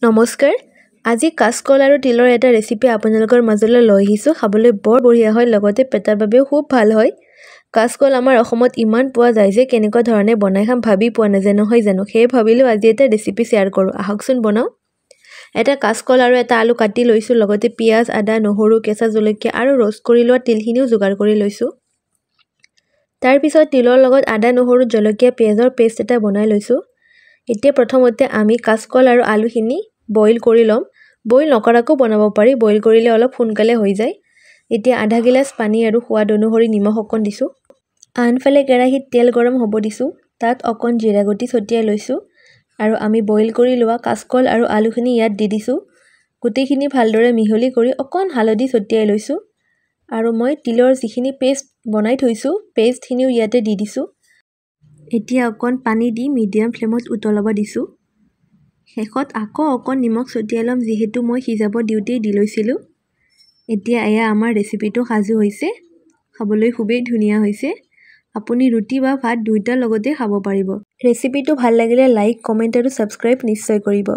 নমস্কাৰ আজি কাচকল আৰু তিলৰ এটা ৰেচিপি আপোনালোকৰ মাজলৈ লৈ আহিছোঁ খাবলৈ বৰ বঢ়িয়া হয় লগতে পেটৰ বাবেও খুব ভাল হয় কাচকল আমাৰ অসমত ইমান পোৱা যায় যে কেনেকুৱা ধৰণে বনাই খাম ভাবি পোৱা নাযায় নহয় জানো সেই ভাবিলো আজি এটা ৰেচিপি শেয়াৰ কৰোঁ আহকচোন বনাও এটা কাচকল আৰু এটা আলু কাটি লৈছোঁ লগতে পিয়াজ আদা নহৰু কেঁচা জলকীয়া আৰু ৰ'ষ্ট কৰি লোৱা তিলখিনিও যোগাৰ কৰি লৈছোঁ তাৰ পিছত তিলৰ লগত আদা নহৰু জলকীয়া পিয়াজৰ পেষ্ট এটা বনাই লৈছোঁ এতিয়া প্ৰথমতে আমি কাচকল আৰু আলুখিনি বইল কৰি লম বইল নকৰাকৈ বনাব পাৰি বইল কৰিলে অলপ সোনকালে হৈ যায় এতিয়া আধা গিলাচ পানী আৰু সোৱাদ অনুসৰি নিমখ অকণ দিছোঁ আনফালে কেৰাহীত তেল গৰম হ'ব দিছোঁ তাত অকণ জিৰা গুটি ছটিয়াই লৈছোঁ আৰু আমি বইল কৰি লোৱা কাচকল আৰু আলুখিনি ইয়াত দি দিছোঁ গুটিখিনি ভালদৰে মিহলি কৰি অকণ হালধি ছটিয়াই লৈছোঁ আৰু মই তিলৰ যিখিনি পেষ্ট বনাই থৈছোঁ পেষ্টখিনিও ইয়াতে দি দিছোঁ এতিয়া অকণ পানী দি মিডিয়াম ফ্লেমত উতলাব দিছোঁ শেষত আকৌ অকণ নিমখ ছটিয়াই ল'ম যিহেতু মই সিজাব দিওঁতেই দি লৈছিলোঁ এতিয়া এয়া আমাৰ ৰেচিপিটো সাজু হৈছে খাবলৈ খুবেই ধুনীয়া হৈছে আপুনি ৰুটি বা ভাত দুইটাৰ লগতে খাব পাৰিব ৰেচিপিটো ভাল লাগিলে লাইক কমেণ্ট আৰু ছাবস্ক্ৰাইব নিশ্চয় কৰিব